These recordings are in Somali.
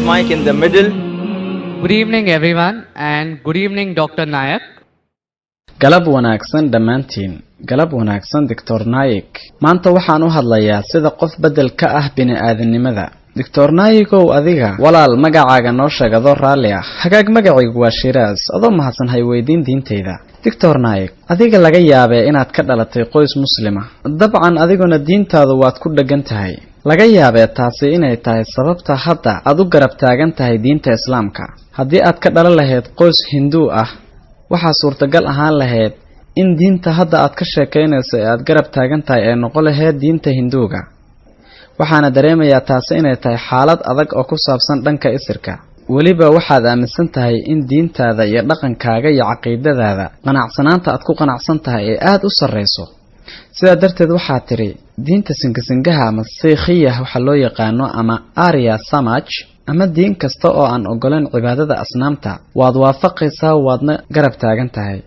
mic in the middle. Good evening everyone and good evening Dr. Nayak. galab wanaagsan dhammaantiin galab wanaagsan Dr. Nayak. maanta waxaan u hadlayaa sida qof bedel ka ah bini'aadanimada. Dr. Nayakow adiga walaal magacaaga noo sheegado raalli ah. hagaag magacaygu waa Shiraas adoo mahadsan hay weydiin diinteyda. Dr. Nayak adiga laga yaabee inaad ka dhalatay qoys muslima dabcan adiguna diintaadu waad ku dhagan tahay laga yaabee taasi inay tahay sababta hadda aad u garab taagan tahay diinta islaamka. haddii aad ka dhalan lahayd qoys Hindu ah waxaa suurtagal ahaan lahayd in diinta hadda aad ka sheekeynayso ee aad garab taagan tahay ay noqon lahayd diinta Hinduuga. waxaana dareemayaa taasi inay tahay xaalad adag oo ku saabsan dhanka isirka. weliba waxaad aaminsan tahay in diintaada iyo dhaqankaaga iyo caqiidadaada qanacsanaanta aad ku qanacsan tahay ee aad u sarreyso. sidaa darteed waxaa tiri diinta singasingaha ama Siikhiya waxa loo yaqaano ama Arya Samaj ama diin kasta oo aan ogolaan cibaadada asnaamta waad waafaqaysaa waadna garab taagan tahay.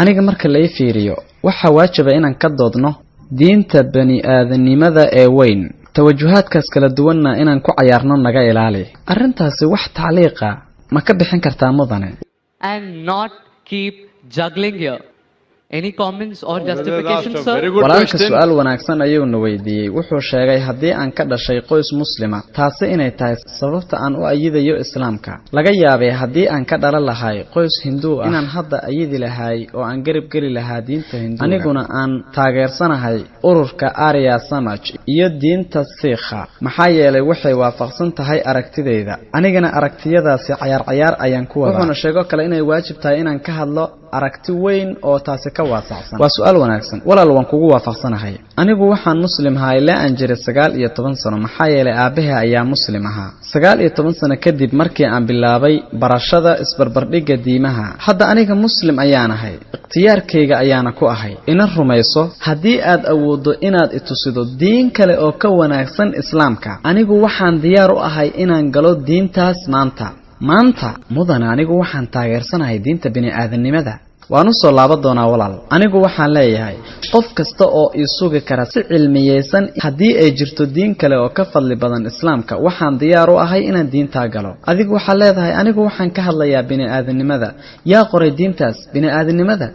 aniga marka la fiiriyo waxa waajib inaan ka doodno diinta bani'aadanimada ee weyn tawajuhaadkaas kala duwanna inaan ku cayaarno naga ilaali. arrintaasi wax tacliiqa ma ka bixin kartaa mudane? And not keep juggling here. Any comments or justification, sir? walaalka su'aal wanaagsan ayuu na weydiiyey. wuxuu sheegay haddii aan ka dhashay qoys muslima taasi inay tahay sababta aan u ayidayo islaamka. laga yaabee haddii aan ka dhalan lahay qoys Hindu ah inaan hadda ayidi lahay oo aan garab geli lahaa diinta Hinduuga. aniguna aan taageersanahay ururka Arya Samaj iyo diinta Siikha maxaa yeelay waxay waafaqsan tahay aragtideyda. anigana aragtiyadaasi cayaar ayaan ku wadaa. wuxuuna sheego kale inay waajib tahay inaan ka hadlo aragti weyn oo taasi ka waasacsan. waa su'aal wanaagsan walaal waan kugu waafaqsanahay. anigu waxaan muslim ahaa ilaa aan jiray 19 sano maxaa yeelay aabahay ayaa muslim ahaa. 19 sano kadib markii aan bilaabay barashada isbarbardhigga diimaha hadda aniga muslim ayaan ahay. ikhtiyaarkayga ayaana ku ahay. ina rumayso haddii aad awoodo inaad itusido diin kale oo ka wanaagsan islaamka anigu waxaan diyaar u ahay inaan galo diintaas maanta mudane anigu waxaan taageersanahay diinta bini'aadanimada. waan u soo laaban doonaa walaal. anigu waxaan leeyahay qof kasta oo ii sugi kara si cilmiyeysan haddii ay jirto diin kale oo ka fadli badan islaamka waxaan diyaar u ahay inaan diintaa galo. adigu waxaad leedahay anigu waxaan ka hadlayaa bini'aadanimada. yaa qoray diintaas bini'aadanimada?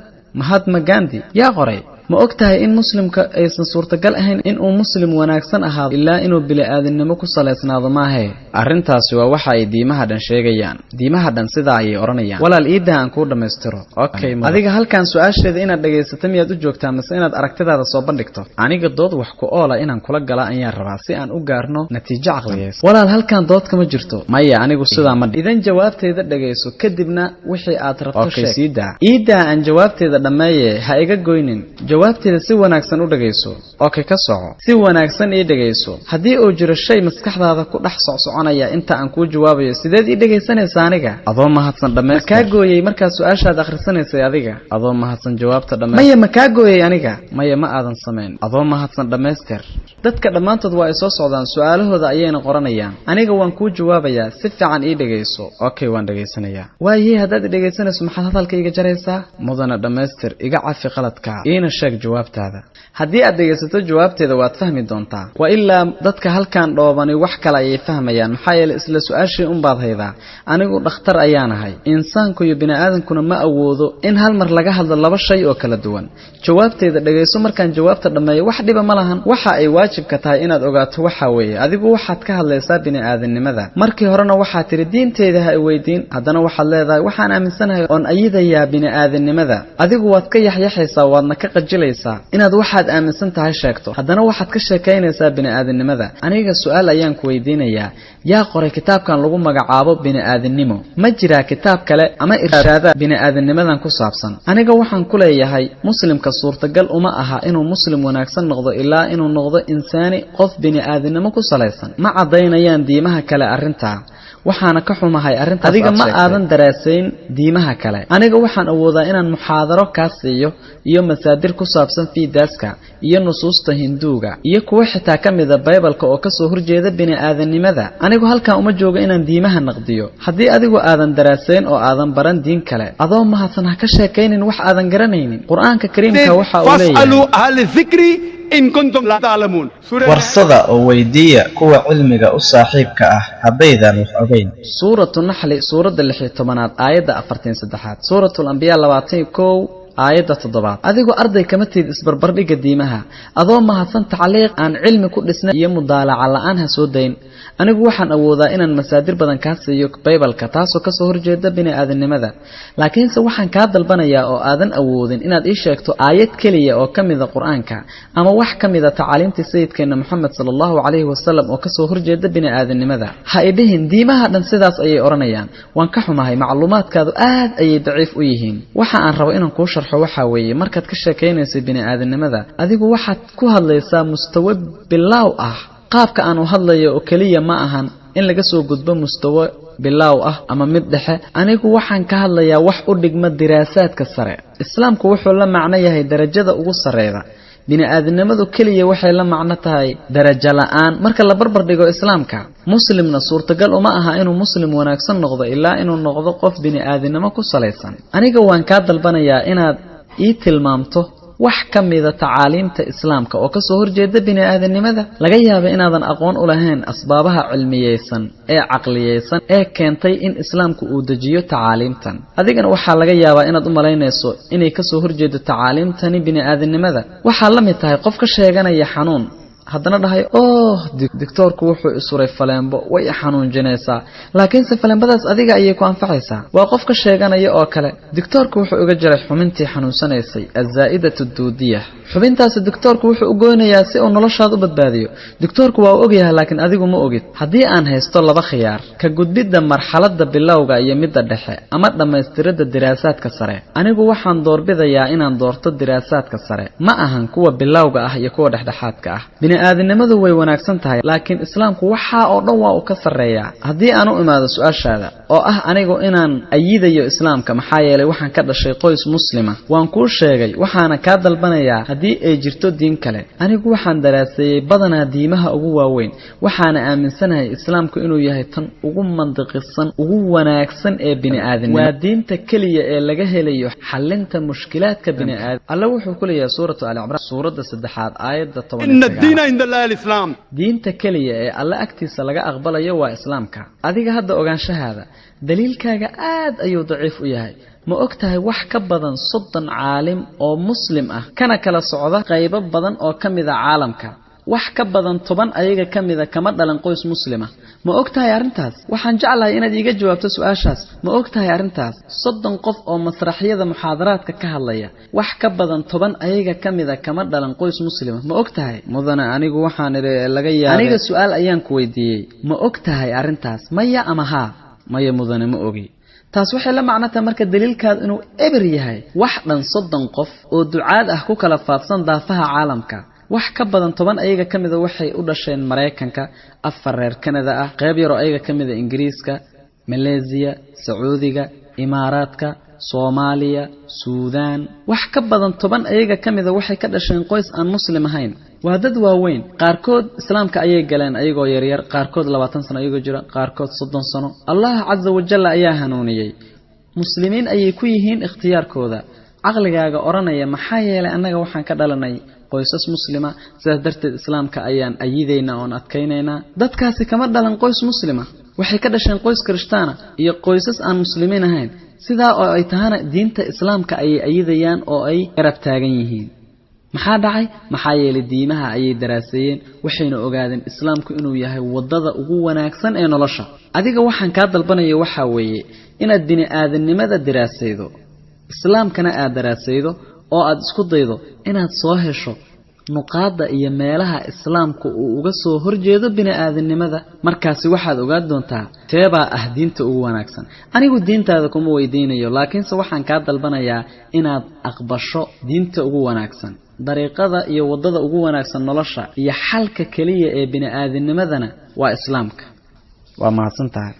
Mahatma Gandhi yaa qoray. ma ogtahay in muslimka aysan suurtagal ahayn in uu muslim wanaagsan ahaado ilaa inuu bini'aadanimo ku saleysnaado maahe? arrintaasi waa waxa ay diimaha dhan sheegayaan. diimaha dhan sidaa ayay oranayaan. walaal iidaa aan kuu dhammaystiro. okay adiga halkan su'aasheeda inaad dhagaysato miyaad u joogtaa mise inaad aragtidaada soo bandhigto? aniga dood wax ku oola inaan kula gala ayaan rabaa si aan u gaarno natiijo caqliyeysan. walaal halkan dood kama jirto. maya anigu sidaa ma idan jawaabteeda dhagayso kadibna wixii aad rabto sheeg. iidaa aan jawaabteeda dhammeeye ha iga goynin. jawaabteeda si wanaagsan u dhagayso. okay ka soco. si wanaagsan ii dhagayso. haddii uu jiro shay maskaxdaada ku dhex socsoconaya inta aan kuu jawaabayo sideed ii dhagaysanaysaa aniga? adoo mahadsan dhammaystir. ma kaa gooyey markaa su'aashaad akhrisanaysay adiga? adoo mahadsan jawaabta dhammaystir. maya ma kaa gooyey aniga? maya ma aadan samayn. adoo mahadsan dhammaystir. dadka dhammaantood waa ay soo socdaan su'aalahooda ayayna qoranayaan. aniga waan kuu jawaabayaa si fiican ii dhagayso. okay waan dhageysanayaa. waayee haddaad i dhagaysanayso maxaad hadalka iga jaraysaa? mudana dhammaystir iga cafi qaladka iina sheeg jawaabtaada. haddii aad dhagaysato jawaabteeda waad fahmi doontaa. waa ilaa dadka halkan dhoobani wax kale ayay fahmayaan maxaa yeelay isla su'aashii baad haydaa. anigu dhakhtar ayaan ahay. insaanku iyo bini'aadankuna ma awoodo in hal mar laga hadlo laba shay oo kala duwan. jawaabteeda dhagayso markaan jawaabta dhammeeyo wax dhiba ma lahan. waxa ay waajibka tahay inaad ogaato waxa weeye adigu waxaad ka hadlaysaa bini'aadanimada. markii horena waxaad tiri diinteeda ha i weydiin. haddana waxaad leedahay waxaan aaminsanahay oon ayidayaa bini'aadanimada. adigu waad ka yaxyaxaysaa waadna ka qajilaysaa inaad waxaad aaminsan tahay sheegto. haddana waxaad ka sheekaynaysaa bini'aadanimada. aniga su'aal ayaan ku weydiinayaa yaa qoray kitaabkan lagu magacaabo bini'aadanimo? ma jiraa kitaab kale ama irshaada bini'aadanimadan ku saabsan? aniga waxaan ku leeyahay muslimka suurtagal uma aha inuu muslim wanaagsan noqdo ilaa inuu noqdo insaani qof bini'aadanimo ku salaysan. ma cadaynayaan diimaha kale arrintaa. waxaana ka xumahay arrintaas. adiga ma aadan daraasayn diimaha kale. aniga waxaan awoodaa inaan muxaadaro kaa siiyo iyo masaadir ku saabsan fiidaaska iyo nusuusta Hinduuga iyo kuwa xitaa ka mid ah Baybalka oo ka soo horjeeda bini'aadanimada. anigu halkan uma joogo inaan diimaha naqdiyo. haddii adigu aadan daraasayn oo aadan baran diin kale adoo mahadsan ha ka sheekaynin wax aadan garanaynin. quraanka kariimka waxa uu leeyahay fasalu ahli dhikri إن كنتم لا تعلمون. warsada oo weydiiya kuwa cilmiga u saaxiibka ah haddaydan wax ogeyn. suuratu naxli suuradda 16aad aayadda 43. suuratul anbiya 21 aayadda 7. adigoo arday kama tiid isbarbardhiga diimaha adoo mahadsan tacliiq aan cilmi ku dhisnay iyo mudaalaca la'aan ha soo dayn. anigu waxaan awoodaa inaan masaadir badan ka siiyo Bible-ka taasoo ka soo horjeeda bini'aadanimada, laakiinse waxaan ka dalbanayaa oo aadan awoodin inaad ii sheegto aayad kaliya oo kamid ah Qur'aanka ama wax kamid ah tacaaliimta sayidkeena Muhammad sallallahu alayhi wasallam oo ka soo horjeeda bini'aadanimada. ha idhihin diimaha dhan sidaas ayay oranayaan. waan ka xumahay, macluumaadkaadu aad ayay daciif u yihiin. waxa aan rabo inaan ku sharxo waxa weeye markaad ka sheekeynayso bini'aadanimada adigu waxaad ku hadlaysaa mustawa bilaaw ah. qaabka aan u hadlayo oo kaliya ma ahan in laga soo gudbo mustawa bilaaw ah ama mid dhexe. anigu waxaan ka hadlayaa wax u dhigma diraasaadka sare. islaamku wuxuu la macno yahay darajada ugu sareeyda. bini'aadanimadu kaliya waxay la macno tahay darajo la'aan marka la barbar dhigo islaamka. muslimna suurtagal uma aha inuu muslim wanaagsan noqdo ilaa inuu noqdo qof bini'aadanimo ku salaysan. aniga waan ka dalbanayaa inaad ii tilmaamto wax kamid ah tacaaliimta islaamka oo ka soo horjeeda bini'aadanimada. laga yaabo inaadan aqoon u lahayn asbaabaha cilmiyeysan ee caqliyeysan ee keentay in islaamku uu dejiyo tacaaliimtan. adigana waxaa laga yaabaa inaad u malaynayso inay ka soo horjeedo tacaaliimtani bini'aadanimada. waxaa la mid tahay qof ka sheeganaya xanuun haddana dhahay doctorku wuxuu isuray faleembo way xanuunjinaysaa, laakiinse faleembadaas adiga ayay ku anfacaysaa. waa qof ka sheeganaya oo kale doctorku wuxuu uga jiray xubintii xanuunsanaysay azaa'idatu duudiyah. xubintaas doctorku wuxuu u gooynayaa si uu noloshaada u badbaadiyo. doctorku waa og yahay laakiin adigu ma ogid. haddii aan haysto laba khiyaar, ka gudbidda marxaladda bilowga iyo midda dhexe ama dhammaystiridda diraasaadka sare, anigu waxaan doorbidayaa inaan doorto diraasaadka sare, ma ahan kuwa bilowga ah iyo kuwa dhexdhexaadka ah. bini'aadanimadu way wanaagsan tahay laakiin islaamku waxa oo dhan waa uu ka sareeyaa. haddii aan u imaado su'aashaada oo ah anigu inaan ayidayo islaamka maxaa yeelay waxaan ka dhashay qoys muslima, waan kuu sheegay waxaana ka dalbanayaa haddii ay jirto diin kale. anigu waxaan daraaseeyay badanaa diimaha ugu waaweyn, waxaana aaminsanahay islaamku inuu yahay tan ugu mantiqisan ugu wanaagsan ee bini'aadanimo. waa diinta kaliya ee laga helayo xalinta mushkilaadka bini'aadam. alla wuxuu ku leeyahay suuratu al-imraan suuradda 3 aayadda 10. diinta kaliya ee alla agtiisa laga aqbalayo waa islaamka. adiga hadda ogaanshahaada daliilkaaga aad ayuu daciif u yahay. ma og tahay wax ka badan 30 caalim oo muslim ah kana kala socda qaybo badan oo ka mid ah caalamka. wax ka badan 10 ayaga ka mid ah kama dhalan qoys muslima. ma og tahay arrintaas? waxaan jeclahay inaad iiga jawaabto su'aashaas. ma og tahay arrintaas? 30 qof oo masraxyada muxaadaraadka ka hadlaya wax ka badan 10 ayaga ka mid ah kama dhalan qoys muslima. ma og tahay? mudane anigu waxaan laga yaabay aniga su'aal ayaan ku weydiiyay. ma og tahay arrintaas? maya ama haa? maya mudane ma ogi. taas waxay la macnataa marka daliilkaad inuu eber yahay. wax dhan 30 qof oo ducaad ah ku kala faafsan daafaha caalamka. wax ka badan 10 ayaga ka mid ah waxay u dhasheen Mareykanka, 4 reer Canada ah, qayb yar oo ayaga ka mid ah Ingiriiska, Malaysia, Sacuudiga, Imaaraadka, Soomaaliya, Suudaan. wax ka badan 10 ayaga ka mid ah waxay ka dhasheen qoys aan muslim ahayn. waa dad waaweyn. qaarkood islaamka ayay galeen ayagoo yaryar, qaarkood 20 sano ayagoo jira, qaarkood 30 sano. allah azza wa jalla ayaa hanuuniyay. muslimiin ayay ku yihiin ikhtiyaarkooda. caqligaaga oranaya maxaa yeelay annaga waxaan ka dhalanay qoysas muslima, sidaas darteed islaamka ayaan ayideynaa oon adkaynaynaa. dadkaasi kama dhalan qoys muslima, waxay ka dhasheen qoys kirishtaana iyo qoysas aan muslimiin ahayn. sidaa oo ay tahana diinta islaamka ayay ayidayaan oo ay garab taagan yihiin. maxaa dhacay? maxaa yeelay diimaha ayay daraaseeyeen, waxayna ogaadeen islaamku inuu yahay wadada ugu wanaagsan ee nolosha. adiga waxaan ka dalbanayo waxa weeye inaad bini'aadanimada daraasaydo, islaamkana aad daraasaydo oo aad isku daydo inaad soo hesho nuqaada iyo meelaha islaamku uu uga soo horjeedo bini'aadanimada. markaasi waxaad ogaan doontaa teebaa ah diinta ugu wanaagsan. anigu diintaada kuma weydiinayo, laakiinse waxaan ka dalbanayaa inaad aqbasho diinta ugu wanaagsan. dariiqada iyo wadada ugu wanaagsan nolosha iyo xalka kaliya ee bini'aadanimadana waa islaamka. waa mahadsantahay.